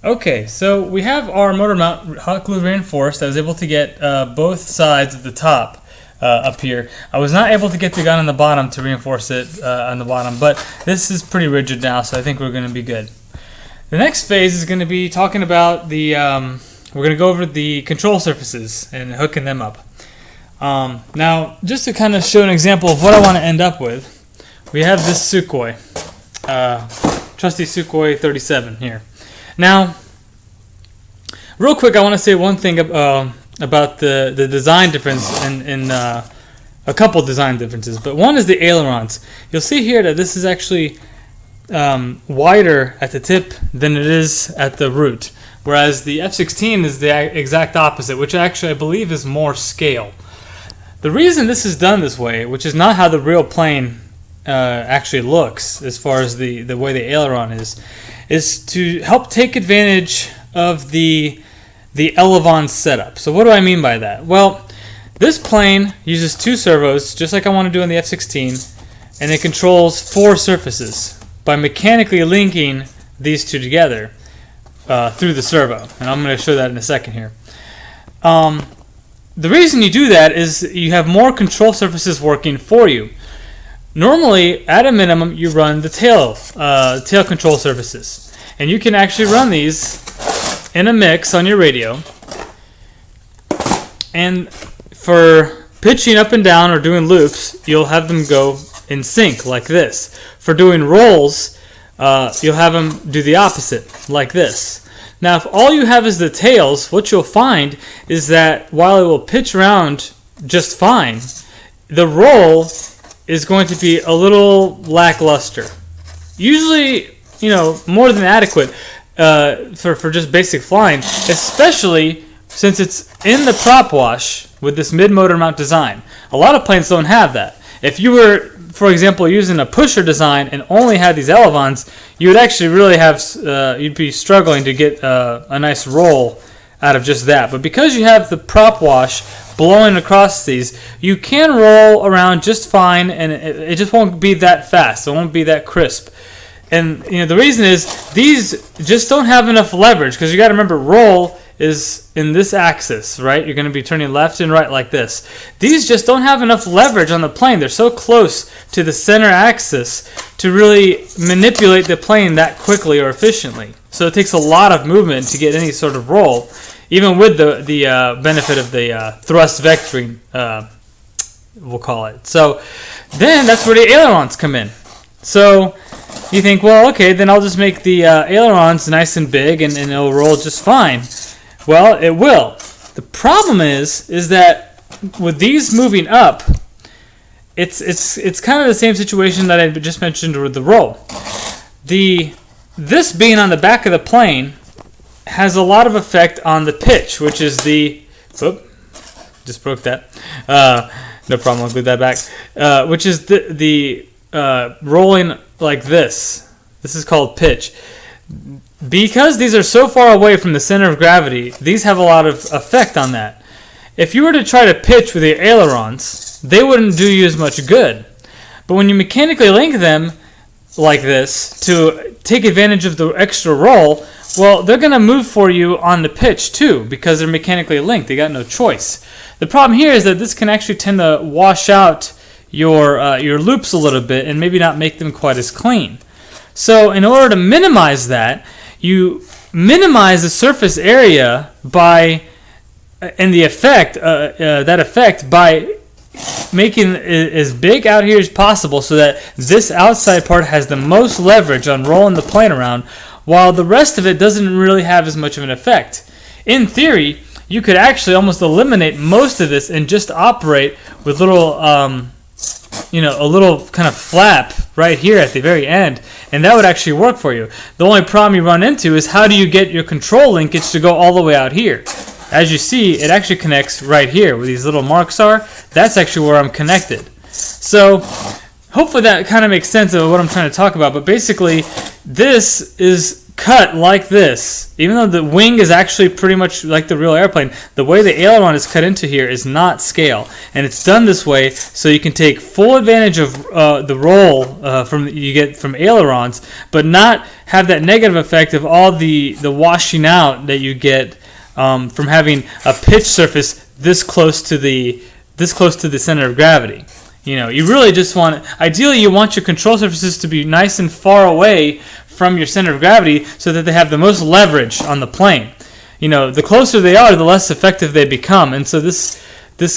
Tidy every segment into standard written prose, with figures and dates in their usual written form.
Okay, so we have our motor mount hot glue reinforced. I was able to get both sides of the top up here. I was not able to get the gun on the bottom to reinforce it on the bottom, but this is pretty rigid now, so I think we're going to be good. The next phase is going to be talking about the, we're going to go over the control surfaces and hooking them up. Now, just to kind of show an example of what I want to end up with, we have this Sukhoi, trusty Sukhoi 37 here. Now, real quick, I want to say one thing about the design difference in a couple design differences. But one is the ailerons. You'll see here that this is actually wider at the tip than it is at the root, whereas the F-16 is the exact opposite, which actually I believe is more scale. The reason this is done this way, which is not how the real plane actually looks as far as the way the aileron is to help take advantage of the elevon setup. So what do I mean by that? Well, this plane uses two servos, just like I want to do on the F-16, and it controls four surfaces by mechanically linking these two together through the servo. And I'm going to show that in a second here. The reason you do that is you have more control surfaces working for you. Normally, at a minimum, you run the tail control surfaces. And you can actually run these in a mix on your radio. And for pitching up and down or doing loops, you'll have them go in sync like this. For doing rolls, you'll have them do the opposite, like this. Now, if all you have is the tails, what you'll find is that while it will pitch around just fine, the roll is going to be a little lackluster. Usually, more than adequate for just basic flying, especially since it's in the prop wash with this mid-motor mount design. A lot of planes don't have that. If you were, for example, using a pusher design and only had these elevons, you would actually really have, you'd be struggling to get a nice roll out of just that. But because you have the prop wash blowing across these, you can roll around just fine, and it just won't be that fast. It won't be that crisp. And the reason is these just don't have enough leverage, because you got to remember, roll is in this axis, right? You're going to be turning left and right like this. These just don't have enough leverage on the plane. They're so close to the center axis to really manipulate the plane that quickly or efficiently. So it takes a lot of movement to get any sort of roll, even with the benefit of the thrust vectoring, we'll call it. So then that's where the ailerons come in. So you think, well, okay, then I'll just make the ailerons nice and big and it'll roll just fine. Well, it will. The problem is that with these moving up, it's kind of the same situation that I just mentioned with the roll. This being on the back of the plane has a lot of effect on the pitch, which is just broke that. No problem, I'll glue that back. Which is the rolling like this. This is called pitch. Because these are so far away from the center of gravity, these have a lot of effect on that. If you were to try to pitch with your ailerons, they wouldn't do you as much good. But when you mechanically link them like this to take advantage of the extra roll, well, they're going to move for you on the pitch too, because they're mechanically linked. They got no choice. The problem here is that this can actually tend to wash out your loops a little bit and maybe not make them quite as clean. So in order to minimize that, you minimize the surface area by that effect by making it as big out here as possible, so that this outside part has the most leverage on rolling the plane around, while the rest of it doesn't really have as much of an effect. In theory, you could actually almost eliminate most of this and just operate with little a little kind of flap right here at the very end, and that would actually work for you. The only problem you run into is how do you get your control linkage to go all the way out here. As you see, it actually connects right here where these little marks are. That's actually where I'm connected. So hopefully that kind of makes sense of what I'm trying to talk about, but basically this is cut like this, even though the wing is actually pretty much like the real airplane, the way the aileron is cut into here is not scale, and it's done this way so you can take full advantage of the roll you get from ailerons, but not have that negative effect of all the washing out that you get from having a pitch surface this close to the center of gravity. You know, you really just ideally you want your control surfaces to be nice and far away from your center of gravity so that they have the most leverage on the plane. You know, the closer they are, the less effective they become, and so this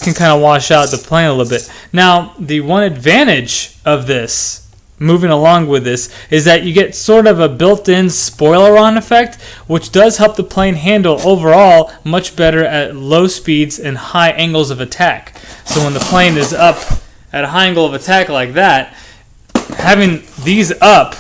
can kind of wash out the plane a little bit. Now, the one advantage of this, moving along with this, is that you get sort of a built-in spoiler-on effect, which does help the plane handle overall much better at low speeds and high angles of attack. So when the plane is up at a high angle of attack like that, having these up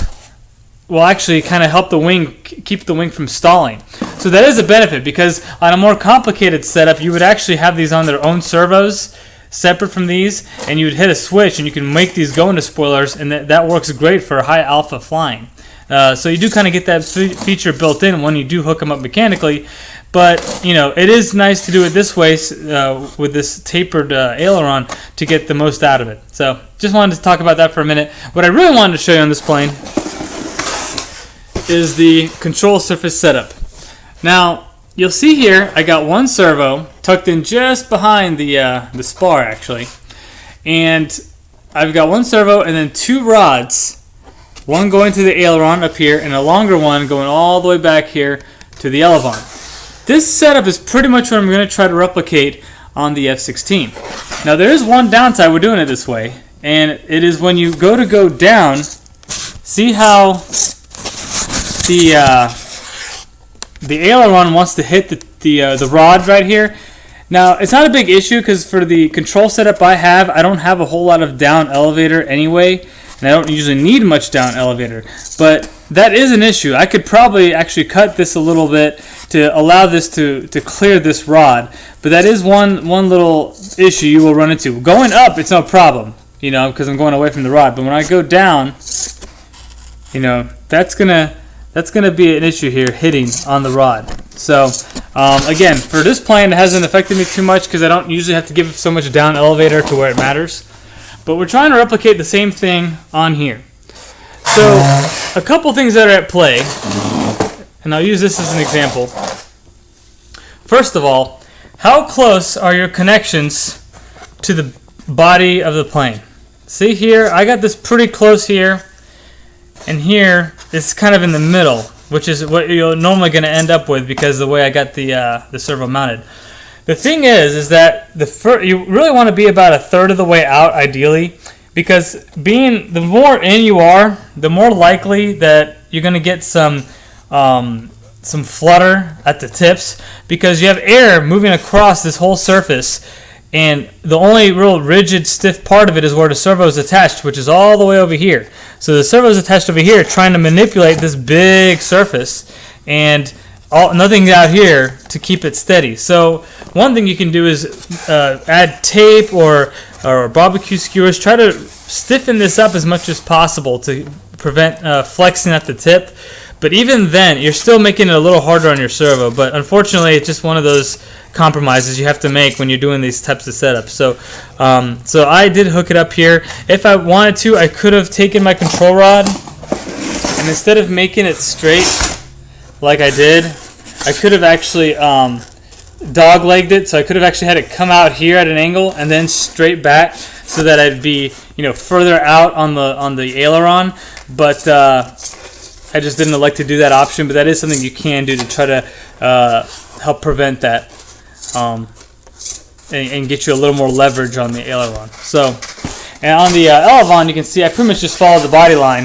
will actually kind of help the wing, keep the wing from stalling. So that is a benefit, because on a more complicated setup, you would actually have these on their own servos, separate from these, and you would hit a switch and you can make these go into spoilers, and that works great for high alpha flying. So you do kind of get that feature built in when you do hook them up mechanically, but you know, it is nice to do it this way with this tapered aileron to get the most out of it. So just wanted to talk about that for a minute. What I really wanted to show you on this plane is the control surface setup. Now you'll see here I got one servo tucked in just behind the spar actually, and I've got one servo and then two rods, one going to the aileron up here and a longer one going all the way back here to the elevon. This setup is pretty much what I'm going to try to replicate on the F-16. Now there is one downside with doing it this way, and it is when you go down, see how the aileron wants to hit the rod right here. Now it's not a big issue because for the control setup I don't have a whole lot of down elevator anyway, and I don't usually need much down elevator, but that is an issue. I could probably actually cut this a little bit to allow this to clear this rod, but that is one little issue you will run into. Going up, it's no problem, you know, because I'm going away from the rod, but when I go down, you know, that's gonna be an issue here, hitting on the rod. So again, for this plane, it hasn't affected me too much because I don't usually have to give so much down elevator to where it matters. But we're trying to replicate the same thing on here. So a couple things that are at play, and I'll use this as an example. First of all, how close are your connections to the body of the plane? See here, I got this pretty close here, and here it's kind of in the middle, which is what you're normally going to end up with because of the way I got the servo mounted. The thing is that you really want to be about a third of the way out ideally, because the more in you are, the more likely that you're going to get some flutter at the tips, because you have air moving across this whole surface, and the only real rigid, stiff part of it is where the servo is attached, which is all the way over here. So the servo is attached over here, trying to manipulate this big surface, and nothing out here to keep it steady. So one thing you can do is add tape or barbecue skewers. Try to stiffen this up as much as possible to prevent flexing at the tip. But even then, you're still making it a little harder on your servo. But unfortunately, it's just one of those compromises you have to make when you're doing these types of setups. So I did hook it up here. If I wanted to, I could have taken my control rod, and instead of making it straight like I did, I could have actually dog-legged it. So I could have actually had it come out here at an angle and then straight back, so that I'd be, you know, further out on the aileron. But I just didn't elect to do that option. But that is something you can do to try to help prevent that and get you a little more leverage on the aileron. So, and on the elevon, you can see I pretty much just followed the body line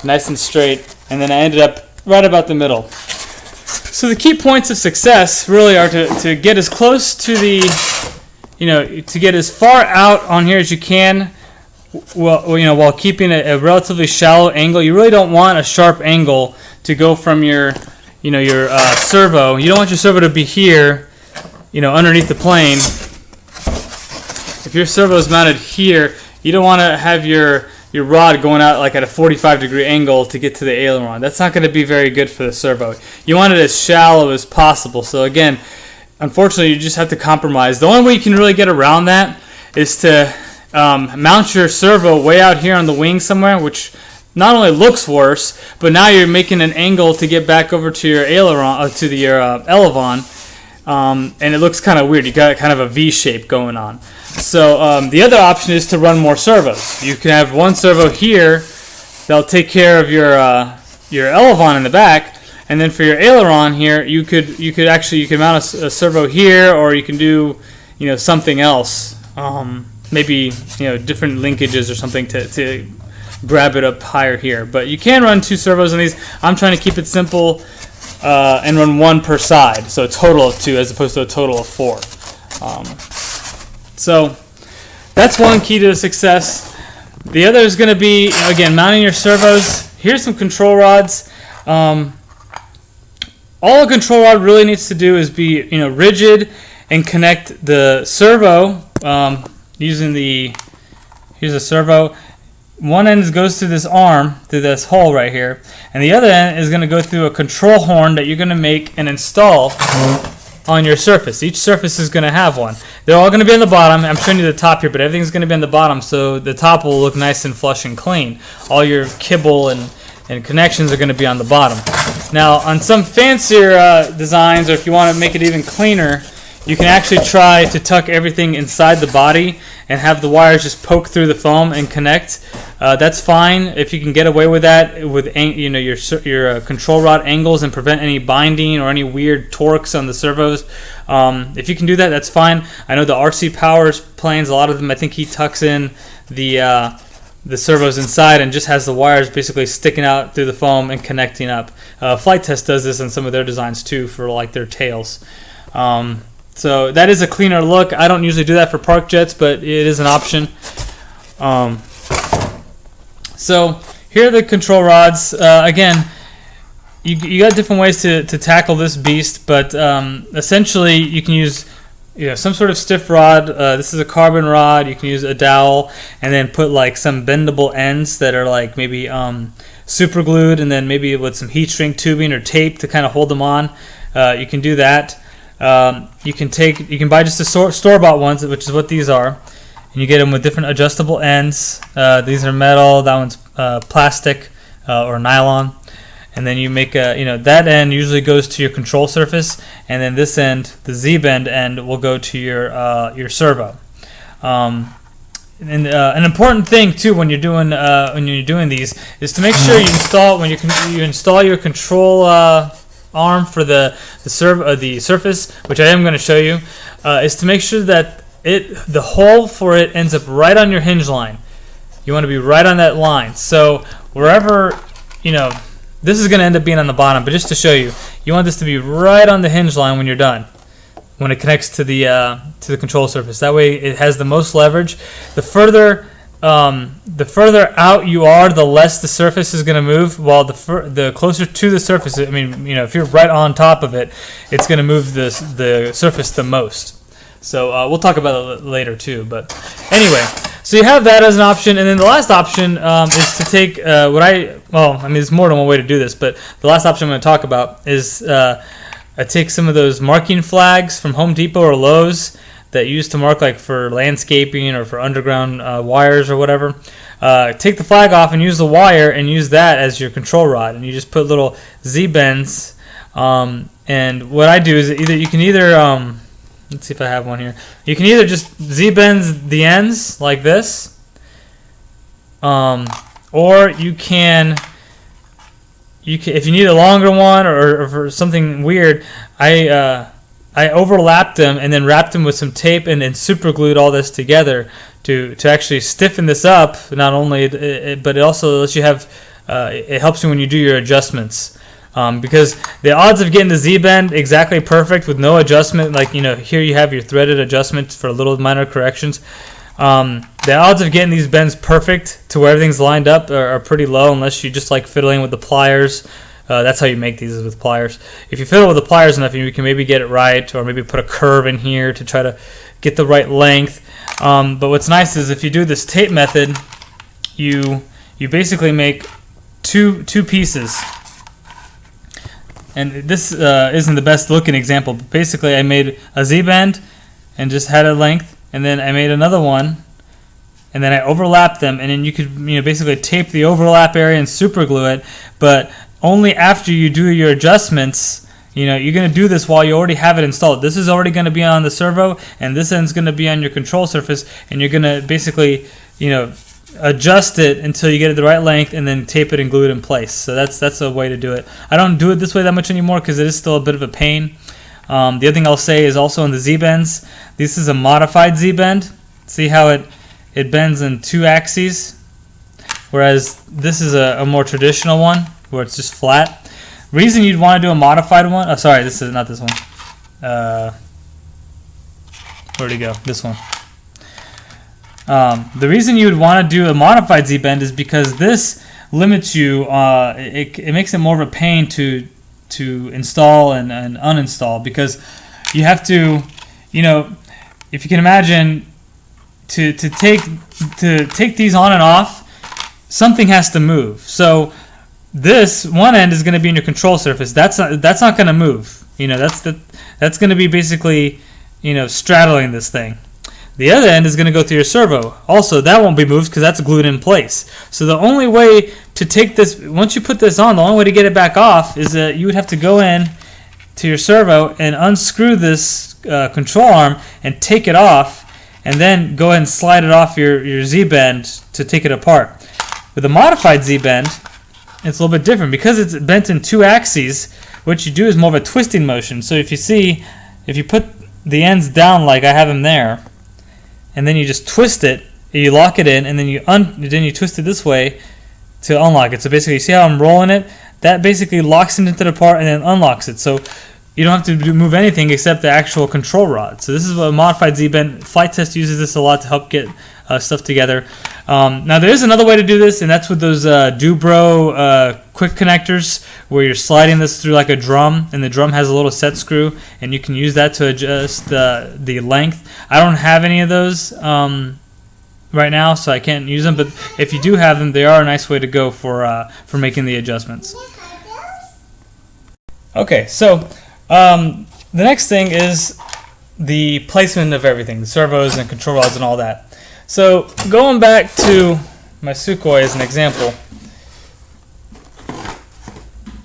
nice and straight, and then I ended up right about the middle. So the key points of success really are to get as close to to get as far out on here as you can, while keeping a relatively shallow angle. You really don't want a sharp angle to go from your servo. You don't want your servo to be here, underneath the plane. If your servo is mounted here, you don't want to have your your rod going out like at a 45-degree angle to get to the aileron. That's not going to be very good for the servo. You want it as shallow as possible. So again, unfortunately, you just have to compromise. The only way you can really get around that is to mount your servo way out here on the wing somewhere, which not only looks worse, but now you're making an angle to get back over to your aileron, your elevon, and it looks kind of weird. You got kind of a V shape going on. So the other option is to run more servos. You can have one servo here that'll take care of your elevon in the back, and then for your aileron here, you could mount a servo here, or you can do something else. Maybe different linkages or something to grab it up higher here. But you can run 2 servos on these. I'm trying to keep it simple and run 1 per side, so a total of 2 as opposed to a total of 4. So that's one key to success. The other is going to be, again, mounting your servos. Here's some control rods. All a control rod really needs to do is be rigid and connect the servo using here's a servo. One end goes through this arm, through this hole right here, and the other end is going to go through a control horn that you're going to make and install on your surface. Each surface is going to have one. They're all going to be on the bottom. I'm showing you the top here, but everything's going to be on the bottom, so the top will look nice and flush and clean. All your kibble and connections are going to be on the bottom. Now, on some fancier designs, or if you want to make it even cleaner, you can actually try to tuck everything inside the body and have the wires just poke through the foam and connect. That's fine if you can get away with that with your control rod angles and prevent any binding or any weird torques on the servos. If you can do that, that's fine. I know the RC Powers planes, a lot of them, I think he tucks in the servos inside and just has the wires basically sticking out through the foam and connecting up. Flight Test does this on some of their designs too for like their tails. So that is a cleaner look. I don't usually do that for park jets, but it is an option. So here are the control rods. Again, you got different ways to tackle this beast, but essentially you can use some sort of stiff rod. This is a carbon rod. You can use a dowel and then put like some bendable ends that are like maybe super glued, and then maybe with some heat shrink tubing or tape to kind of hold them on. You can do that. You can buy just the store-bought ones, which is what these are, and you get them with different adjustable ends. These are metal. That one's plastic or nylon. And then you make that end usually goes to your control surface, and then this end, the Z-bend end, will go to your servo. And an important thing too when you're doing these is to make sure you install you install your control arm for the surface, which I am going to show you, is to make sure that the hole for it ends up right on your hinge line. You want to be right on that line. So wherever this is going to end up being on the bottom, but just to show you, you want this to be right on the hinge line when you're done, when it connects to the control surface. That way it has the most leverage. The further out you are, the less the surface is going to move, while the closer to the surface, I mean, if you're right on top of it, it's going to move the surface the most. So we'll talk about it later too. But anyway, so you have that as an option, and then the last option is to take there's more than one way to do this, but the last option I'm going to talk about is I take some of those marking flags from Home Depot or Lowe's that you use to mark like for landscaping or for underground wires or whatever. Take the flag off and use the wire and use that as your control rod, and you just put little Z-bends. And what I do is you can either let's see if I have one here. You can either just Z-bends the ends like this, or you can if you need a longer one or for something weird, I overlapped them and then wrapped them with some tape and then super glued all this together to actually stiffen this up. Not only, but it also lets you have, it helps you when you do your adjustments. Because the odds of getting the Z-bend exactly perfect with no adjustment, like here you have your threaded adjustment for little minor corrections. The odds of getting these bends perfect to where everything's lined up are pretty low, unless you just like fiddling with the pliers. That's how you make these, is with pliers. If you fiddle with the pliers enough, you can maybe get it right, or maybe put a curve in here to try to get the right length. But what's nice is if you do this tape method, you basically make two pieces. And this isn't the best looking example, but basically I made a Z-bend and just had a length, and then I made another one, and then I overlapped them, and then you could basically tape the overlap area and super glue it, but only after you do your adjustments. You're going to do this while you already have it installed. This is already going to be on the servo, and this end's going to be on your control surface, and you're going to basically adjust it until you get it the right length, and then tape it and glue it in place. So that's a way to do it. I don't do it this way that much anymore because it is still a bit of a pain. The other thing I'll say is also in the Z-bends, this is a modified Z-bend. See how it bends in 2 axes, whereas this is a more traditional one where it's just flat. Reason you'd want to do a modified one, oh sorry, this is not this one. Where'd it go? This one. The reason you would want to do a modified Z-bend is because this limits you, it makes it more of a pain to install and uninstall, because you have to, if you can imagine, to take these on and off, something has to move. So this one end is going to be in your control surface. That's not going to move. That's going to be basically straddling this thing. The other end is going to go through your servo. Also, that won't be moved because that's glued in place. So the only way to take this, once you put this on, the only way to get it back off is that you would have to go in to your servo and unscrew this control arm and take it off, and then go ahead and slide it off your Z-bend to take it apart. With a modified Z-bend, it's a little bit different. Because it's bent in 2 axes, what you do is more of a twisting motion. So if you put the ends down like I have them there, and then you just twist it, you lock it in, and then you twist it this way to unlock it. So basically, you see how I'm rolling it? That basically locks it into the part and then unlocks it. So you don't have to move anything except the actual control rod. So this is a modified Z-bend. Flight Test uses this a lot to help get stuff together. Now there is another way to do this, and that's with those Dubro quick connectors, where you're sliding this through like a drum, and the drum has a little set screw, and you can use that to adjust the length. I don't have any of those right now, so I can't use them, but if you do have them, they are a nice way to go for making the adjustments. Okay, so the next thing is the placement of everything, the servos and control rods and all that. So going back to my Sukhoi as an example.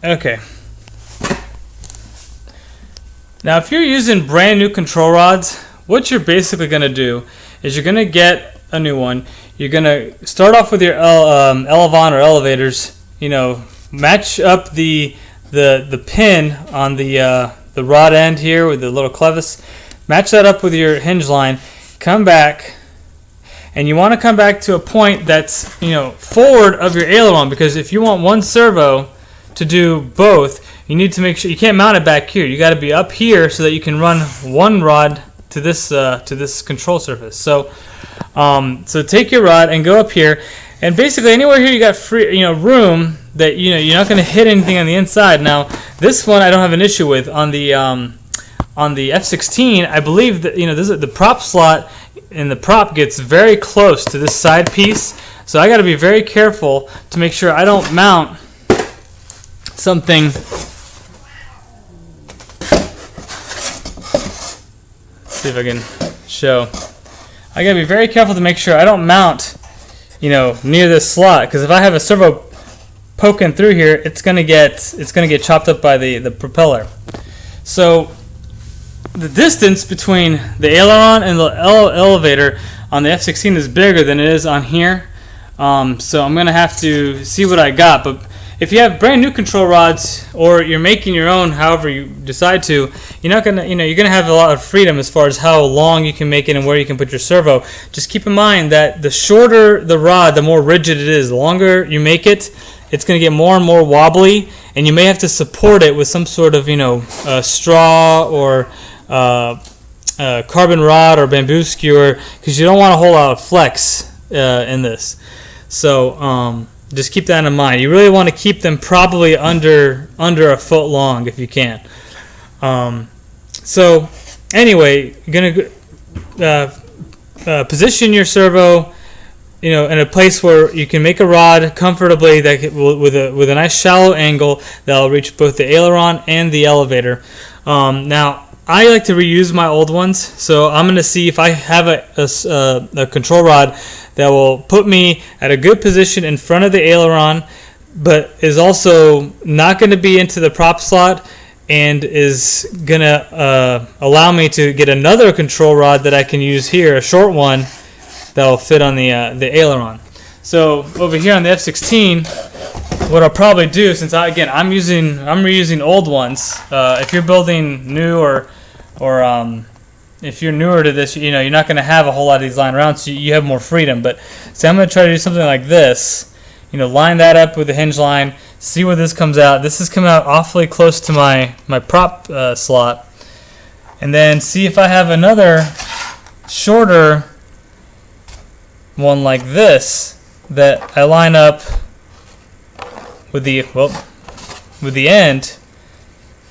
Okay. Now if you're using brand new control rods, what you're basically going to do is you're going to get a new one. You're going to start off with your Elevon or elevators, match up the pin on the rod end here with the little clevis. Match that up with your hinge line. Come back, and you want to come back to a point that's forward of your aileron, because if you want one servo to do both, you need to make sure you can't mount it back here. You got to be up here so that you can run one rod to this control surface. So take your rod and go up here, and basically anywhere here you got free room that you're not going to hit anything on the inside. Now this one I don't have an issue with. On the F-16, I believe that this is the prop slot, and the prop gets very close to this side piece. So I got to be very careful to make sure I don't mount something. Let's see if I can show. I got to be very careful to make sure I don't mount, near this slot, because if I have a servo poking through here, it's gonna get chopped up by the propeller. So the distance between the aileron and the elevator on the F-16 is bigger than it is on here. So I'm gonna have to see what I got. But if you have brand new control rods, or you're making your own, however you decide to, you're gonna have a lot of freedom as far as how long you can make it and where you can put your servo. Just keep in mind that the shorter the rod, the more rigid it is. The longer you make it, it's going to get more and more wobbly, and you may have to support it with some sort of straw or carbon rod or bamboo skewer, because you don't want a whole lot of flex in this. So just keep that in mind. You really want to keep them probably under a foot long if you can. So anyway, you're going to position your servo in a place where you can make a rod comfortably with a nice shallow angle that will reach both the aileron and the elevator. Now, I like to reuse my old ones, so I'm going to see if I have a control rod that will put me at a good position in front of the aileron, but is also not going to be into the prop slot, and is going to allow me to get another control rod that I can use here, a short one, that will fit on the aileron. So over here on the F-16, what I'll probably do, since I'm reusing old ones. If you're building new or if you're newer to this, you're not going to have a whole lot of these lying around, so you have more freedom. But see, I'm going to try to do something like this. Line that up with the hinge line, see where this comes out. This is coming out awfully close to my prop slot. And then see if I have another shorter one like this that I line up with the end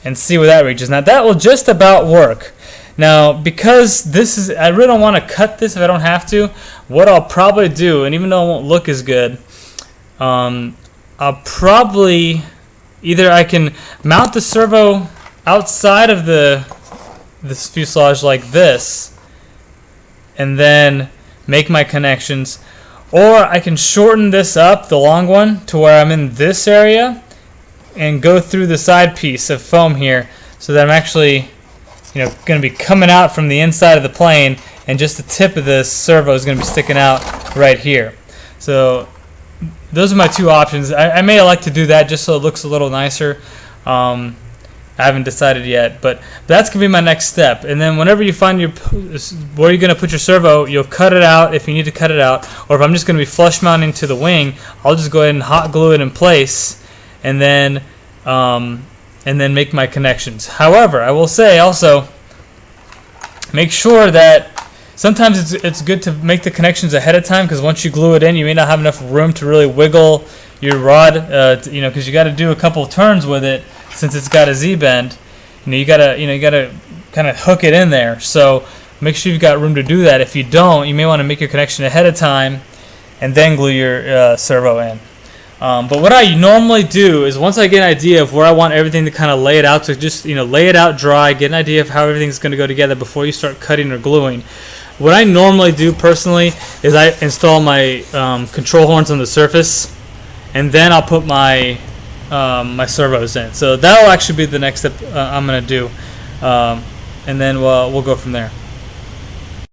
and see where that reaches. Now that will just about work. Now, because I really don't want to cut this if I don't have to, what I'll probably do, and even though it won't look as good, I'll probably I can mount the servo outside of this fuselage like this, and then make my connections, or I can shorten this up, the long one, to where I'm in this area and go through the side piece of foam here, so that I'm actually going to be coming out from the inside of the plane, and just the tip of this servo is going to be sticking out right here. So those are my two options. I may like to do that just so it looks a little nicer. I haven't decided yet, but that's going to be my next step. And then whenever you find where you're going to put your servo, you'll cut it out if you need to cut it out. Or if I'm just going to be flush mounting to the wing, I'll just go ahead and hot glue it in place, and then make my connections. However, I will say also, make sure that sometimes it's good to make the connections ahead of time, because once you glue it in, you may not have enough room to really wiggle your rod, because you got to do a couple of turns with it since it's got a Z-bend. You gotta kind of hook it in there. So make sure you've got room to do that. If you don't, you may want to make your connection ahead of time and then glue your servo in. But what I normally do is, once I get an idea of where I want everything to kind of lay it out, so just lay it out dry, get an idea of how everything's going to go together before you start cutting or gluing. What I normally do personally is I install my control horns on the surface, and then I'll put my servos in. So that'll actually be the next step I'm going to do, and then we'll go from there.